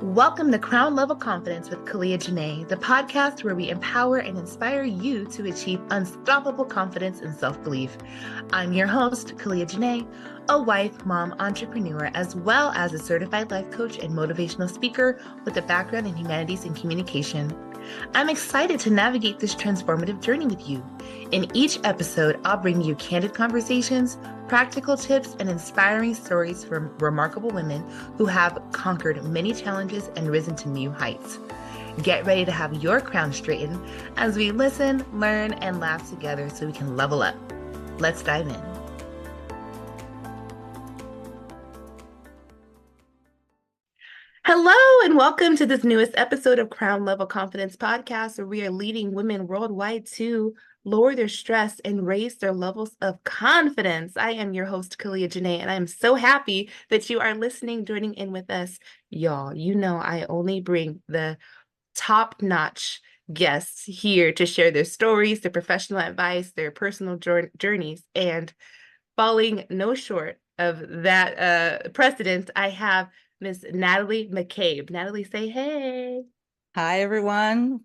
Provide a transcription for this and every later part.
Welcome to Crown Level Confidence with Kalia Janae, the podcast where we empower and inspire you to achieve unstoppable confidence and self-belief. I'm your host, Kalia Janae, a wife, mom, entrepreneur, as well as a certified life coach and motivational speaker with a background in humanities and communication. I'm excited to navigate this transformative journey with you. In each episode, I'll bring you candid conversations, practical tips, and inspiring stories from remarkable women who have conquered many challenges and risen to new heights. Get ready to have your crown straightened as we listen, learn, and laugh together so we can level up. Let's dive in. Hello, and welcome to this newest episode of Crown Level Confidence Podcast, where we are leading women worldwide to lower their stress and raise their levels of confidence. I am your host, Kalia Janae, and I am so happy that you are listening, joining in with us. Y'all, you know I only bring the top-notch guests here to share their stories, their professional advice, their personal journeys, and falling no short of that precedent, I have Miss Natalie McCabe. Natalie, say hey. Hi, everyone.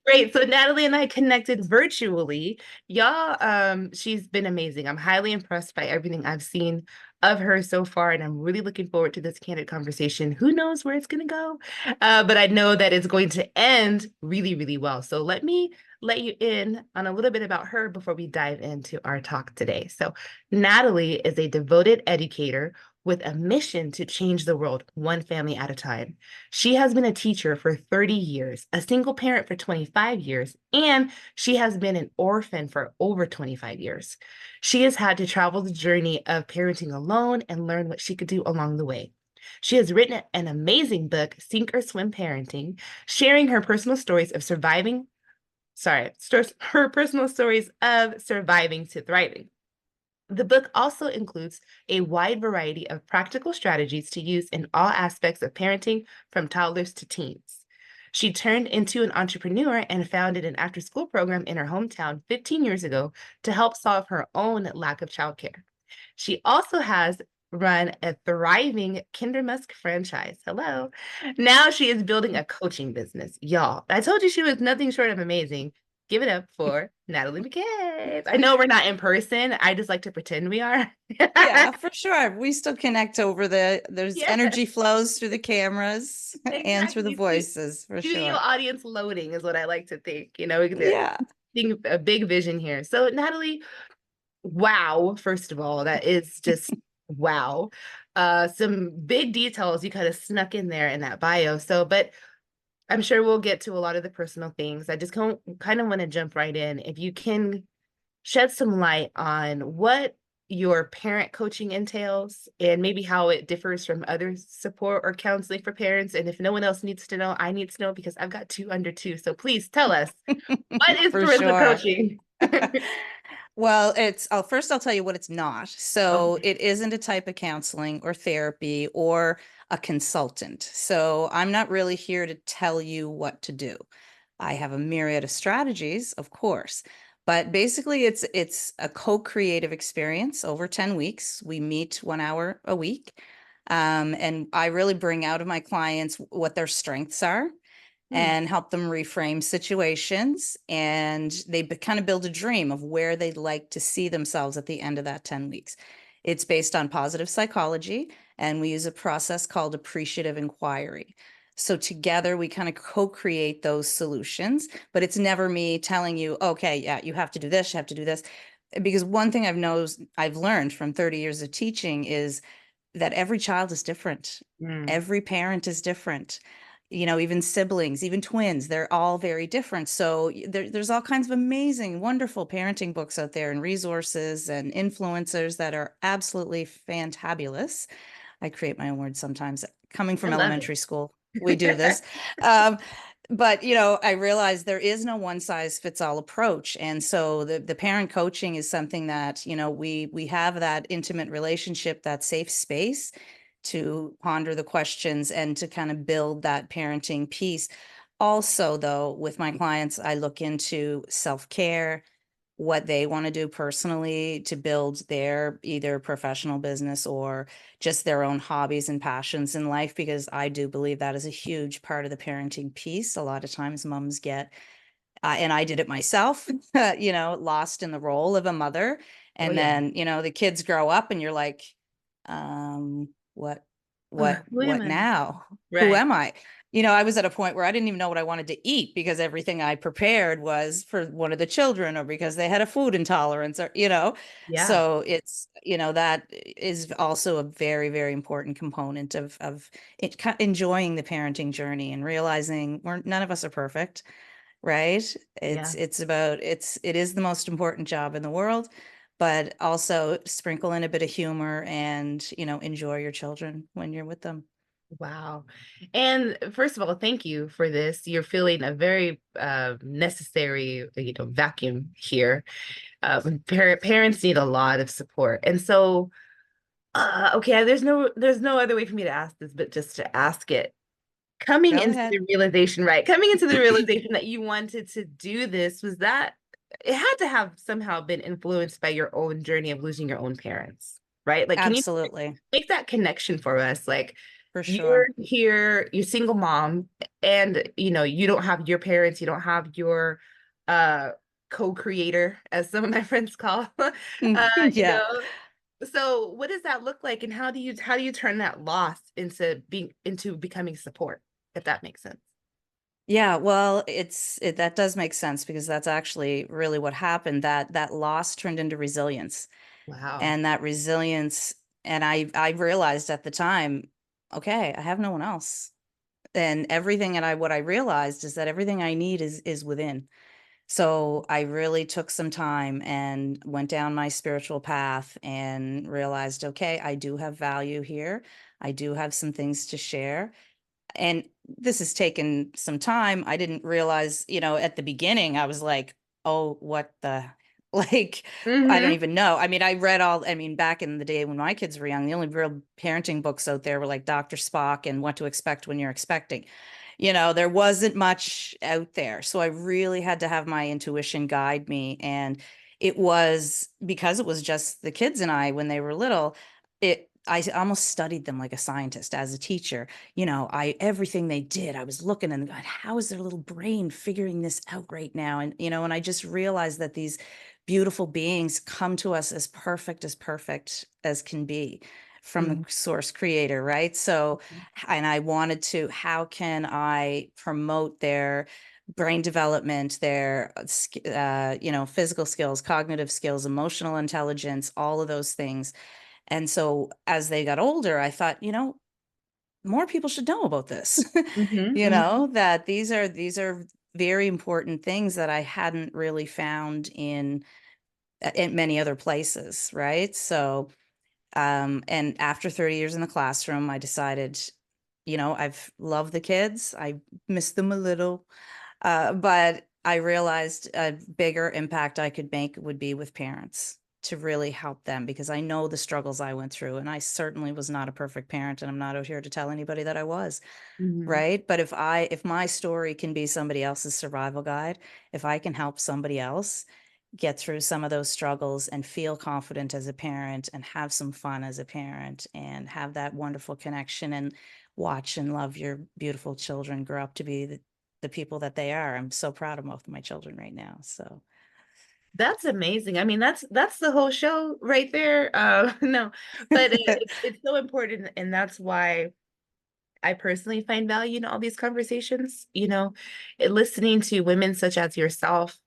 Great. So Natalie and I connected virtually. Y'all, she's been amazing. I'm highly impressed by everything I've seen of her so far, and I'm really looking forward to this candid conversation. Who knows where it's going to go? But I know that it's going to end really, really well. So let me let you in on a little bit about her before we dive into our talk today. So Natalie is a devoted educator with a mission to change the world one family at a time. She has been a teacher for 30 years, a single parent for 25 years, and she has been an orphan for over 25 years. She has had to travel the journey of parenting alone and learn what she could do along the way. She has written an amazing book, Sink or Swim Parenting, sharing her personal stories of her personal stories of surviving to thriving. The book also includes a wide variety of practical strategies to use in all aspects of parenting, from toddlers to teens. She turned into an entrepreneur and founded an after-school program in her hometown 15 years ago to help solve her own lack of childcare. She also has run a thriving Kindermusk franchise. Hello. Now she is building a coaching business. Y'all, I told you she was nothing short of amazing. Give it up for Natalie McCabe. I know we're not in person. I just like to pretend we are. Yeah, for sure. We still connect over there's Yes. energy flows through the cameras and through the Exactly. voices, for Studio sure. audience loading is what I like to think. You know, Yeah. a big vision here. So Natalie, wow, first of all, that is just wow. Some big details you kind of snuck in there in that bio. So, but I'm sure we'll get to a lot of the personal things. I just kind of want to jump right in. If you can shed some light on what your parent coaching entails and maybe how it differs from other support or counseling for parents. And if no one else needs to know, I need to know because I've got two under two. So please tell us, what is For parental sure. coaching? Well, first I'll tell you what it's not. So Okay. it isn't a type of counseling or therapy or a consultant. So I'm not really here to tell you what to do. I have a myriad of strategies, of course, but basically it's a co-creative experience over 10 weeks. We meet 1 hour a week. And I really bring out of my clients what their strengths are and help them reframe situations. And they kind of build a dream of where they'd like to see themselves at the end of that 10 weeks. It's based on positive psychology, and we use a process called appreciative inquiry. So together we kind of co-create those solutions, but it's never me telling you, okay, yeah, you have to do this, you have to do this. Because one thing I've learned from 30 years of teaching is that every child is different. Every parent is different. Even siblings, even twins, they're all very different. So there's all kinds of amazing, wonderful parenting books out there and resources and influencers that are absolutely fantabulous. I create my own words sometimes. Coming I from love elementary school, we do this. But I realize there is no one size fits all approach. And so the parent coaching is something that, we have that intimate relationship, that safe space to ponder the questions and to kind of build that parenting piece. Also, though, with my clients, I look into self-care, what they want to do personally to build their either professional business or just their own hobbies and passions in life, because I do believe that is a huge part of the parenting piece. A lot of times moms get and I did it myself, lost in the role of a mother. Oh And yeah. then, the kids grow up and you're like, what, what, Who am what I? now? Who Right. am I? I was at a point where I didn't even know what I wanted to eat because everything I prepared was for one of the children or because they had a food intolerance or. Yeah. So it's, that is also a very, very important component of enjoying the parenting journey and realizing none of us are perfect, right? Yeah. It is the most important job in the world, but also sprinkle in a bit of humor and, enjoy your children when you're with them. Wow. And first of all, thank you for this. You're feeling a very necessary, vacuum here. Parents need a lot of support. And so, okay, there's no other way for me to ask this, but just to ask it. Coming Go into the ahead. realization, right? Coming into the realization that you wanted to do this, was that it had to have somehow been influenced by your own journey of losing your own parents, right? Like, can you Absolutely. make that connection for us? Like, For you're sure. here, you're single mom, and you don't have your parents, you don't have your uh co-creator, as some of my friends call you Yeah. know. So what does that look like, and how do you turn that loss into becoming support, if that makes sense? Yeah, well, that does make sense because that's actually really what happened. That loss turned into resilience. Wow. And that resilience, and I realized at the time, okay, I have no one else. And everything, and what I realized is that everything I need is within. So I really took some time and went down my spiritual path and realized, okay, I do have value here. I do have some things to share, and this has taken some time. I didn't realize, at the beginning, I was like, oh, what the, like, I don't Mm-hmm. even know. I mean, I mean, back in the day when my kids were young, the only real parenting books out there were like Dr. Spock and What to Expect When You're Expecting. There wasn't much out there. So I really had to have my intuition guide me. And it was because it was just the kids and I when they were little, I almost studied them like a scientist as a teacher. Everything they did, I was looking and going, how is their little brain figuring this out right now? And I just realized that these beautiful beings come to us as perfect as can be from the Mm-hmm. source creator, right? So, and I wanted to, how can I promote their brain development, their, physical skills, cognitive skills, emotional intelligence, all of those things. And so as they got older, I thought, more people should know about this. Mm-hmm. That these are very important things that I hadn't really found in many other places, right? So, and after 30 years in the classroom, I decided, I've loved the kids. I miss them a little. But I realized a bigger impact I could make would be with parents to really help them, because I know the struggles I went through, and I certainly was not a perfect parent, and I'm not out here to tell anybody that I was, Mm-hmm. right? But if my story can be somebody else's survival guide, if I can help somebody else get through some of those struggles and feel confident as a parent and have some fun as a parent and have that wonderful connection and watch and love your beautiful children grow up to be the people that they are. I'm so proud of both of my children right now. So, That's amazing. I mean, that's the whole show right there. No, but it's so important, and that's why I personally find value in all these conversations. Listening to women such as yourself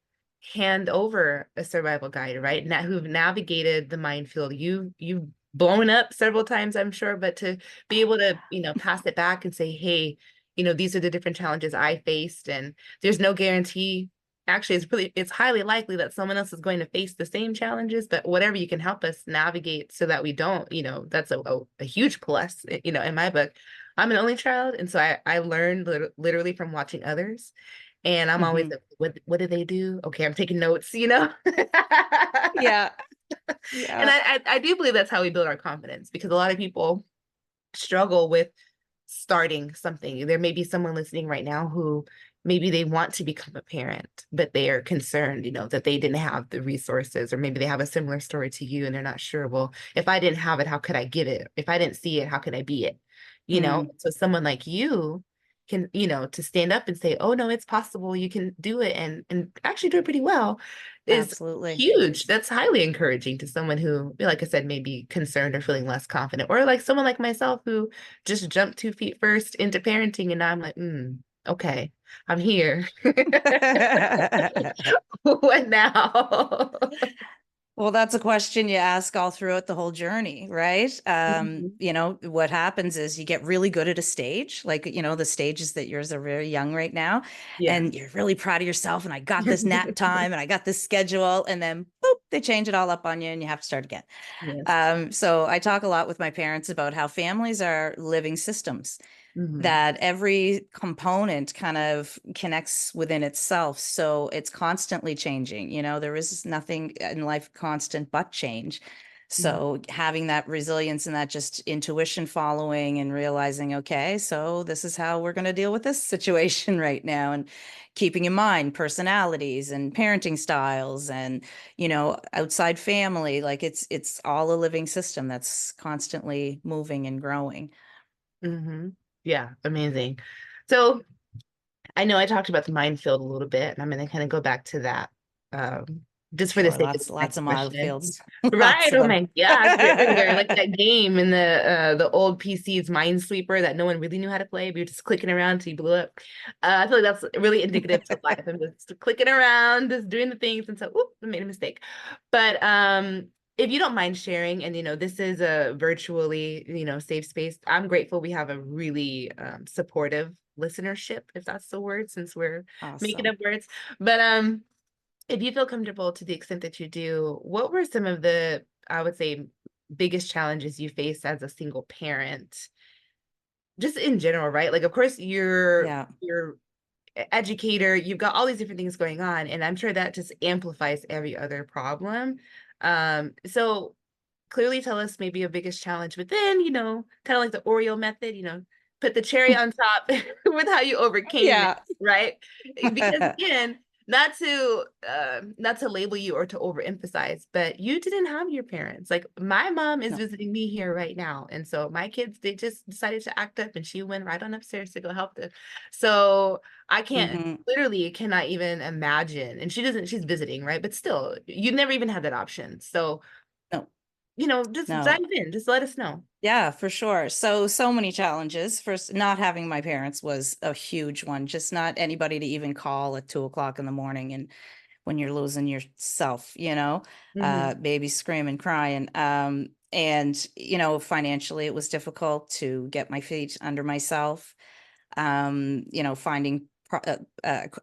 hand over a survival guide, right? Now, who've navigated the minefield. You've blown up several times, I'm sure, but to be able to, pass it back and say, hey, these are the different challenges I faced, and there's no guarantee. Actually, it's highly likely that someone else is going to face the same challenges, but whatever you can help us navigate so that we don't, that's a huge plus, in my book. I'm an only child, and so I learned literally from watching others. And I'm always mhm. like, what did they do? Okay, I'm taking notes. And Yeah, yeah. I do believe that's how we build our confidence, because a lot of people struggle with starting something. There may be someone listening right now who maybe they want to become a parent, but they are concerned, that they didn't have the resources, or maybe they have a similar story to you and they're not sure, well, if I didn't have it, how could I give it? If I didn't see it, how could I be it? Mm, So someone like you can, to stand up and say, oh no, it's possible, you can do it and actually do it pretty well is absolutely. huge. That's highly encouraging to someone who, like I said, may be concerned or feeling less confident, or like someone like myself who just jumped 2 feet first into parenting, and now I'm like, okay, I'm here. What now? Well, that's a question you ask all throughout the whole journey, right? Mhm. What happens is you get really good at a stage, like, the stages that yours are very young right now, Yeah. and you're really proud of yourself. And I got this nap time and I got this schedule, and then boop, they change it all up on you and you have to start again. Yes. So I talk a lot with my parents about how families are living systems, Hmm. that every component kind of connects within itself. So it's constantly changing. There is nothing in life constant but change. So having that resilience and that just intuition following and realizing, okay, so this is how we're going to deal with this situation right now. And keeping in mind personalities and parenting styles and, outside family, like it's all a living system that's constantly moving and growing. Hmm. Yeah, amazing. So I know I talked about the minefield a little bit, and I'm going to kind of go back to that, just for the Sure, sake of this lots next of question. minefields, lots Right. of Oh them. my gosh. They're like that game in the old PC's Minesweeper that no one really knew how to play, but you're just clicking around till you blew up. I feel like that's really indicative to life. I'm just clicking around, just doing the things, and so, oop, I made a mistake. But if you don't mind sharing, and this is a virtually, safe space, I'm grateful we have a really supportive listenership, if that's the word, since we're making Awesome. up words. But if you feel comfortable to the extent that you do, what were some of the, I would say, biggest challenges you faced as a single parent, just in general, right? Like, of course, Yeah. you're educator, you've got all these different things going on, and I'm sure that just amplifies every other problem. So clearly tell us maybe your biggest challenge, but then, kind of like the Oreo method, put the cherry on top with how you overcame it, Yeah. right? Because again, not to label you or to overemphasize, but you didn't have your parents. Like my mom is No. visiting me here right now. And so my kids, they just decided to act up and she went right on upstairs to go help them. So I can't Hmm. literally cannot even imagine. And she's visiting, right? But still, you never even had that option. So No. just dive No. in. Just let us know. Yeah, for sure. So many challenges. First, not having my parents was a huge one. Just not anybody to even call at 2 o'clock in the morning, and when you're losing yourself, Hmm. baby screaming, crying. And financially, it was difficult to get my feet under myself. Finding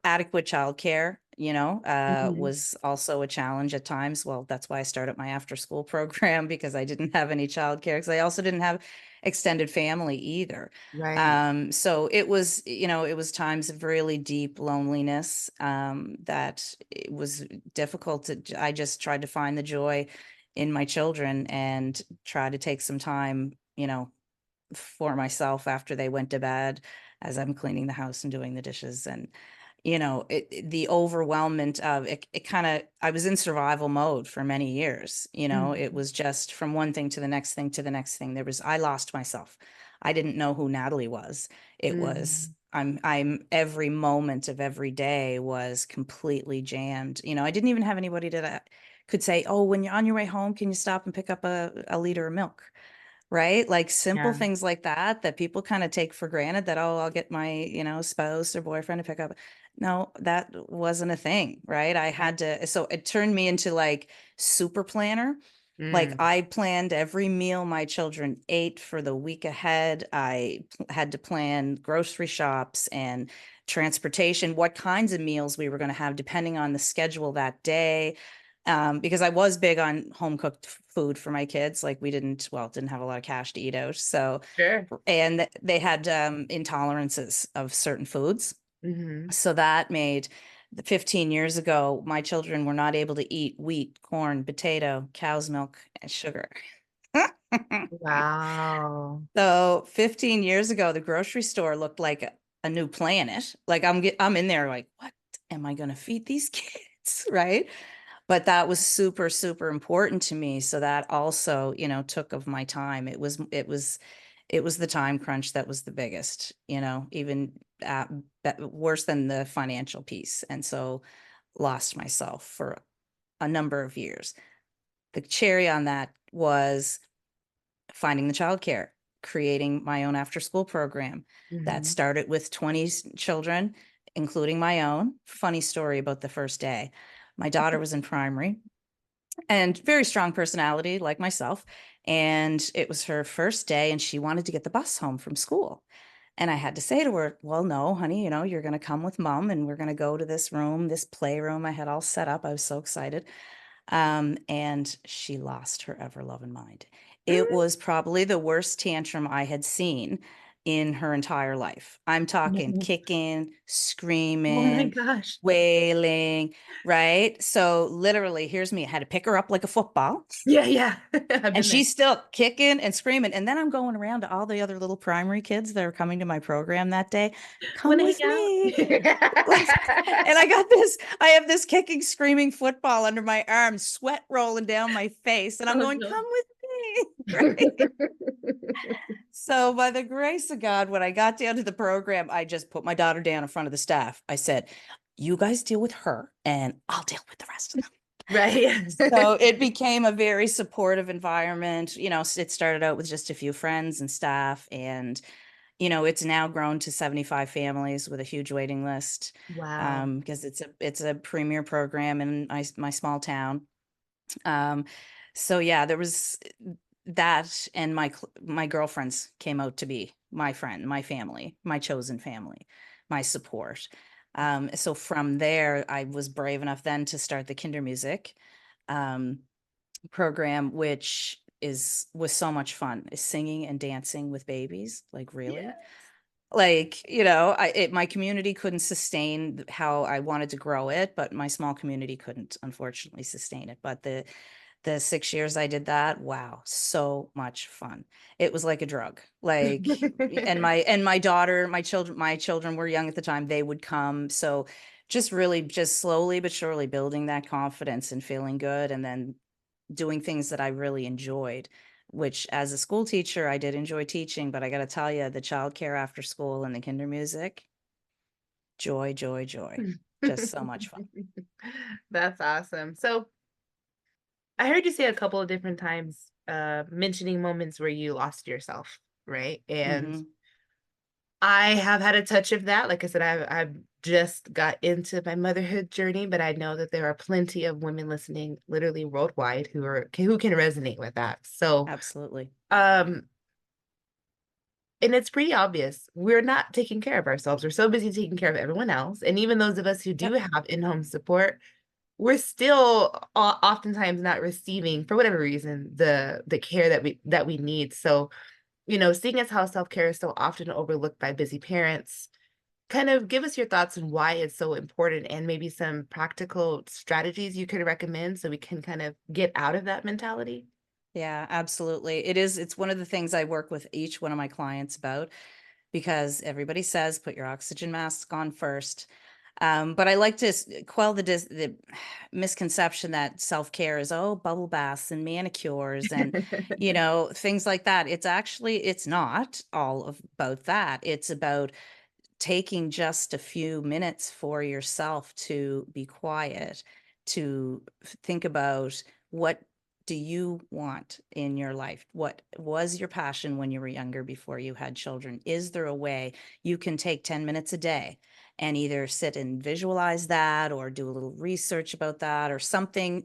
adequate childcare, Hmm. was also a challenge at times. Well, that's why I started my after school program, because I didn't have any childcare, because I also didn't have extended family either. Right. So it was times of really deep loneliness, that it was difficult I just tried to find the joy in my children and try to take some time, for myself after they went to bed, as I'm cleaning the house and doing the dishes. And the overwhelmment of it, I was in survival mode for many years. It Hmm. was just from one thing to the next thing to the next thing. I lost myself. I didn't know who Natalie was. It was, Hmm. I'm every moment of every day was completely jammed. I didn't even have anybody that could say, oh, when you're on your way home, can you stop and pick up a liter of milk? Right? Like simple Yeah. things like that people kind of take for granted, that, oh, I'll get my, spouse or boyfriend to pick up. No, that wasn't a thing, right? I Right. had to, so it turned me into like super planner. Like Mm. I planned every meal my children ate for the week ahead. Had to plan grocery shops and transportation, what kinds of meals we were going to have depending on the schedule that day. Because I was big on home cooked food for my kids. Like we didn't have a lot of cash to eat out. So, Sure. and they had intolerances of certain foods. Hmm. So that made 15 years ago, my children were not able to eat wheat, corn, potato, cow's milk, and sugar. Wow. So 15 years ago, the grocery store looked like a new planet. Like I'm in there like, what am I going to feed these kids? Right. But that was super, super important to me. So that also, took of my time. It was the time crunch that was the biggest, even worse than the financial piece. And so lost myself for a number of years. The cherry on that was finding the childcare, creating my own after school program that Mhm. started with 20 children, including my own. Funny story about the first day. My daughter was in primary and very strong personality like myself. And it was her first day and she wanted to get the bus home from school. And I had to say to her, well, no, honey, you're going to come with mom and we're going to go to this room, this playroom I had all set up. I was so excited. And she lost her ever loving mind. It was probably the worst tantrum I had seen in her entire life. I'm talking Mhm. kicking, Oh my screaming, gosh. wailing, right? So literally, here's me. I had to pick her up like a football. Yeah, yeah. I've And been there. she's still kicking and screaming. And then I'm going around to all the other little primary kids that are coming to my program that day. Come Wanna hang with out? me. Let's and I have this kicking, screaming football under my arm, sweat rolling down my face. And I'm Oh going, no. come with me. Right. So by the grace of God, when I got down to the program, I just put my daughter down in front of the staff. I said, you guys deal with her and I'll deal with the rest of them. Right. So it became a very supportive environment. It started out with just a few friends and staff, and it's now grown to 75 families with a huge waiting list, Wow. because it's a premier program in my small town. Um, so yeah, there was that, and my girlfriends came out to be my friend, my family, my chosen family, my support. So from there, I was brave enough then to start the Kinder Music um, program, which was so much fun. Is singing and dancing with babies, like really. Yeah. Like, my community couldn't sustain how I wanted to grow it, but my small community couldn't, unfortunately, sustain it. But the 6 years I did that, wow, so much fun. It was like a drug. Like, and my daughter, my children were young at the time. They would come. So just really just slowly but surely building that confidence and feeling good, and then doing things that I really enjoyed, which as a school teacher, I did enjoy teaching, but I got to tell you, the childcare after school and the kinder music, joy, joy, joy. Just so much fun. That's awesome. So I heard you say a couple of different times, mentioning moments where you lost yourself, right? And Hmm. I have had a touch of that. Like I said, I've just got into my motherhood journey, but I know that there are plenty of women listening literally worldwide who can resonate with that. So, Absolutely. um, and it's pretty obvious we're not taking care of ourselves. We're so busy taking care of everyone else. And even those of us who do Yep. have in-home support, we're still oftentimes not receiving, for whatever reason, the care that we need. So, seeing as how self-care is so often overlooked by busy parents, kind of give us your thoughts on why it's so important and maybe some practical strategies you could recommend so we can kind of get out of that mentality. Yeah, absolutely. It's one of the things I work with each one of my clients about, because everybody says put your oxygen mask on first. But I like to quell the misconception that self-care is, oh, bubble baths and manicures and, things like that. It's not all about that. It's about taking just a few minutes for yourself to be quiet, to think about what do you want in your life? What was your passion when you were younger before you had children? Is there a way you can take 10 minutes a day and either sit and visualize that or do a little research about that, or something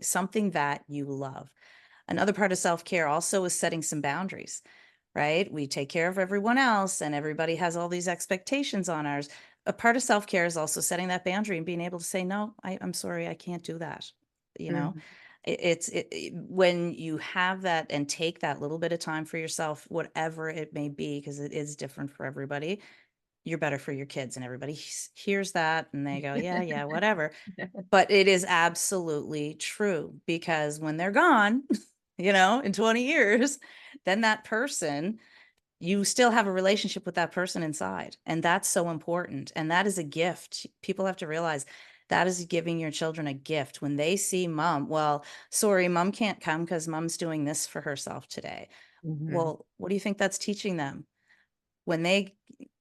that you love? Another part of self-care also is setting some boundaries, right? We take care of everyone else and everybody has all these expectations on ours. A part of self-care is also setting that boundary and being able to say, no, I'm sorry, I can't do that. You know, Mhm. when you have that and take that little bit of time for yourself, whatever it may be, because it is different for everybody, you're better for your kids, and everybody hears that and they go, yeah, yeah, whatever. But it is absolutely true, because when they're gone, in 20 years, then that person you still have a relationship with that person inside. And that's so important. And that is a gift. People have to realize that is giving your children a gift when they see mom. Well, sorry, mom can't come because mom's doing this for herself today. Mhm. Well, what do you think that's teaching them? When they,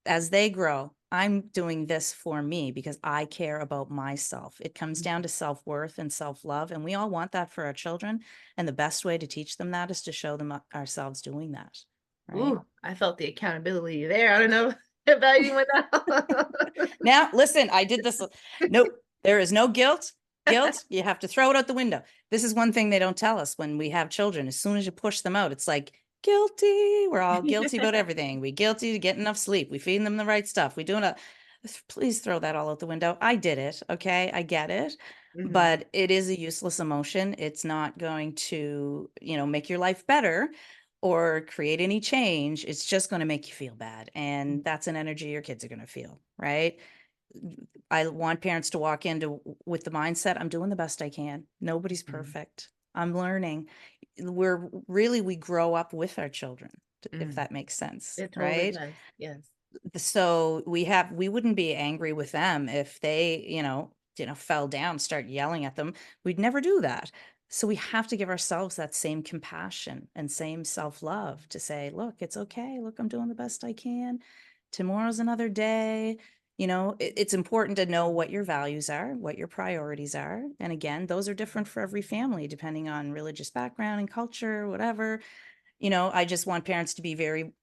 as they grow, I'm doing this for me because I care about myself. It comes down to self-worth and self-love, and we all want that for our children. And the best way to teach them that is to show them ourselves doing that, right? Ooh, I felt the accountability there. I don't know about anyone else. Now, listen, I did this. Nope, there is no guilt. Guilt, you have to throw it out the window. This is one thing they don't tell us when we have children. As soon as you push them out, it's like, guilty. We're all guilty about everything. We guilty to get enough sleep. We feed them the right stuff. We doing a, please throw that all out the window. I did it. Okay. I get it. Mhm. But it is a useless emotion. It's not going to, make your life better or create any change. It's just going to make you feel bad. And that's an energy your kids are going to feel, right? I want parents to walk into with the mindset, I'm doing the best I can. Nobody's Mhm. perfect. I'm learning. We grow up with our children, if Mhm. that makes sense, It totally right? does. Yes. So we wouldn't be angry with them if they, fell down, start yelling at them. We'd never do that. So we have to give ourselves that same compassion and same self-love to say, look, it's okay. Look, I'm doing the best I can. Tomorrow's another day. It's important to know what your values are, what your priorities are. And again, those are different for every family, depending on religious background and culture, whatever. I just want parents to be very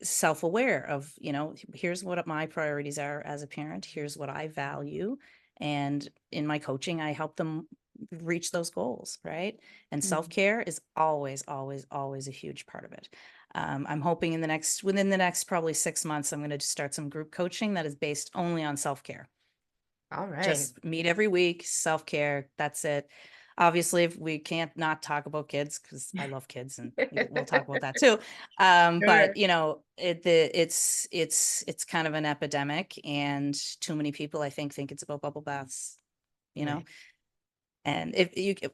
self-aware of, here's what my priorities are as a parent. Here's what I value. And in my coaching, I help them reach those goals, right? And Mhm. self-care is always, always, always a huge part of it. I'm hoping within the next probably 6 months, I'm going to start some group coaching that is based only on self-care. All right. Just meet every week, self-care, that's it. Obviously, if we can't not talk about kids because I love kids and we'll talk about that too. But Sure. it's kind of an epidemic, and too many people I think it's about bubble baths, you know. Right. And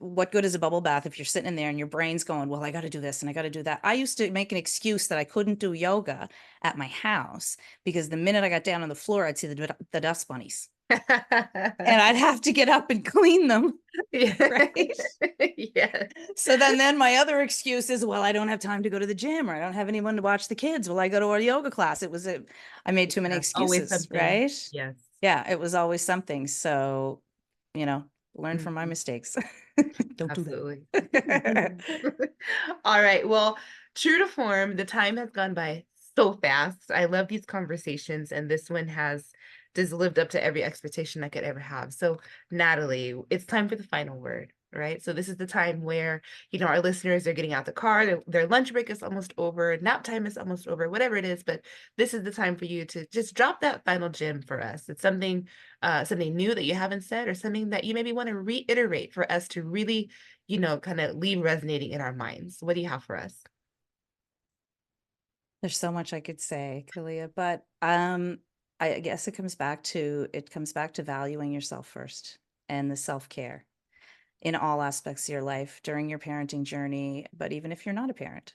what good is a bubble bath if you're sitting in there and your brain's going, well, I got to do this and I got to do that. I used to make an excuse that I couldn't do yoga at my house because the minute I got down on the floor, I'd see the dust bunnies and I'd have to get up and clean them. Right. Yes. So then my other excuse is, well, I don't have time to go to the gym or I don't have anyone to watch the kids. Well, I go to a yoga class. I made too many Yeah. Always excuses, something. right? Yes. Yeah, it was always something. So, you know, learn from my Mhm. mistakes. Don't do Absolutely. that. All right. Well, true to form, the time has gone by so fast. I love these conversations, and this one has just lived up to every expectation I could ever have. So, Natalie, it's time for the final word, right? So, this is the time where, our listeners are getting out the car, their lunch break is almost over, nap time is almost over, whatever it is, but this is the time for you to just drop that final gem for us. It's something new that you haven't said, or something that you maybe want to reiterate for us to really, kind of leave resonating in our minds. What do you have for us? There's so much I could say, Kalia, but I guess it comes back to valuing yourself first and the self-care in all aspects of your life during your parenting journey, but even if you're not a parent,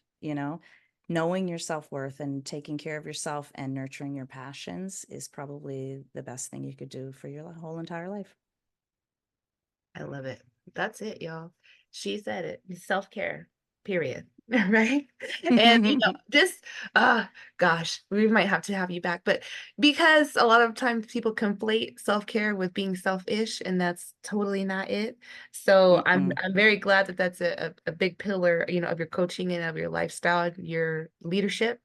knowing your self-worth and taking care of yourself and nurturing your passions is probably the best thing you could do for your whole entire life. I love it. That's it, y'all. She said it. Self-care, period. Right? And just gosh, we might have to have you back, but because a lot of times people conflate self-care with being selfish, and that's totally not it. So I'm Mm-mm. I'm very glad that that's a big pillar, of your coaching and of your lifestyle, your leadership.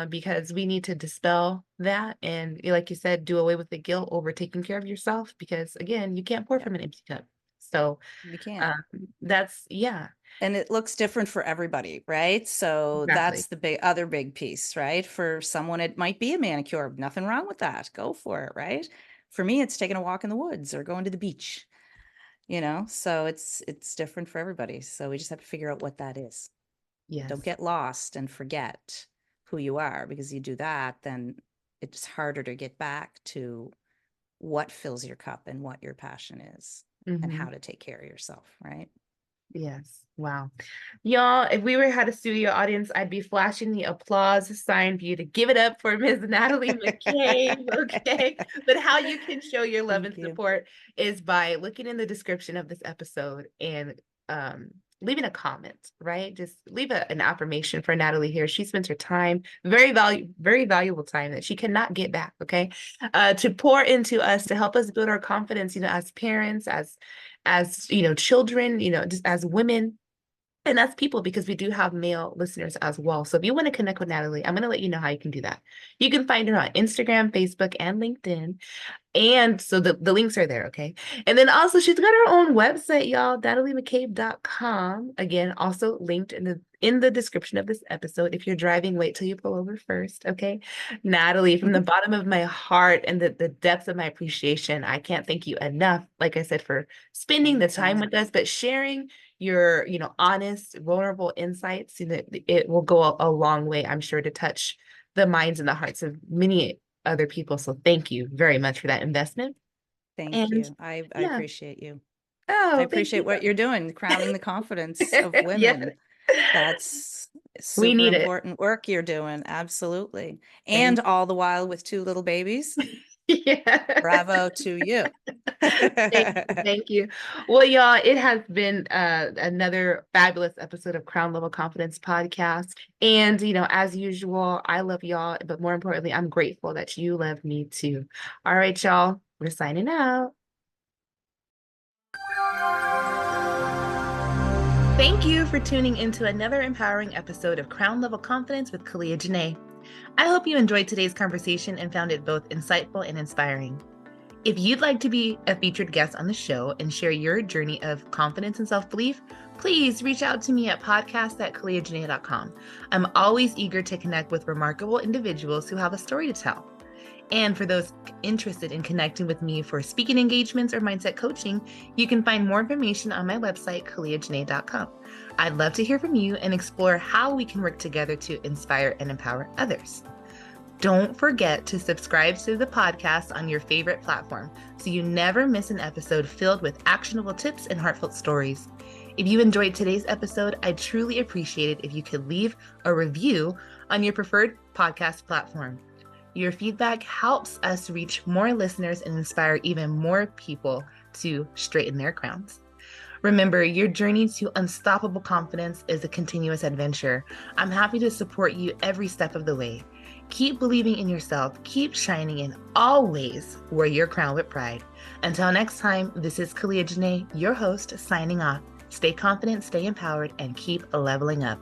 Because we need to dispel that and, like you said, do away with the guilt over taking care of yourself because, again, you can't pour Yeah, from an empty cup. So, you can't. um, that's yeah, And it looks different for everybody, right? So exactly. that's the other big piece, right? For someone, it might be a manicure. Nothing wrong with that. Go for it, right? For me, it's taking a walk in the woods or going to the beach, So it's different for everybody. So we just have to figure out what that is. Don't Yes. get lost and forget who you are, because you do that, then it's harder to get back to what fills your cup and what your passion is and how Mhm. to take care of yourself, right? Yes. Wow. Y'all, if we were had a studio audience, I'd be flashing the applause sign for you to give it up for Ms. Natalie McCabe. Okay. But how you can show your love Thank and you. support is by looking in the description of this episode and leaving a comment, right? Just leave an affirmation for Natalie here. She spends her time, very valuable time that she cannot get back, okay? To pour into us, to help us build our confidence, as parents, as children, just as women and as people, because we do have male listeners as well. So if you want to connect with Natalie, I'm going to let you know how you can do that. You can find her on Instagram, Facebook, and LinkedIn. And so the links are there, okay? And then also she's got her own website, y'all, nataliemccabe.com. Again, also linked in the description of this episode. If you're driving, wait till you pull over first, okay? Natalie, from the bottom of my heart and the depths of my appreciation, I can't thank you enough, like I said, for spending the time Anytime. with us, but sharing your, honest, vulnerable insights. It will go a long way, I'm sure, to touch the minds and the hearts of many other people. So thank you very much for that investment. Thank And you. I yeah. appreciate you. I Oh, thank appreciate you. what you're doing, crowning the confidence of Yeah. women. That's We super need it. important work you're doing. Absolutely. And Thank all the while with two little babies. yeah. Bravo to you. Thank you. Thank you. Well, y'all, it has been another fabulous episode of Crown Level Confidence Podcast. And, as usual, I love y'all, but more importantly, I'm grateful that you love me too. All right, y'all, we're signing out. Thank you for tuning into another empowering episode of Crown Level Confidence with Kalia Janae. I hope you enjoyed today's conversation and found it both insightful and inspiring. If you'd like to be a featured guest on the show and share your journey of confidence and self-belief, please reach out to me at podcast@kaliajanae.com. I'm always eager to connect with remarkable individuals who have a story to tell. And for those interested in connecting with me for speaking engagements or mindset coaching, you can find more information on my website, kaliajanae.com. I'd love to hear from you and explore how we can work together to inspire and empower others. Don't forget to subscribe to the podcast on your favorite platform so you never miss an episode filled with actionable tips and heartfelt stories. If you enjoyed today's episode, I'd truly appreciate it if you could leave a review on your preferred podcast platform. Your feedback helps us reach more listeners and inspire even more people to straighten their crowns. Remember, your journey to unstoppable confidence is a continuous adventure. I'm happy to support you every step of the way. Keep believing in yourself, keep shining, and always wear your crown with pride. Until next time, this is Kalia Janae, your host, signing off. Stay confident, stay empowered, and keep leveling up.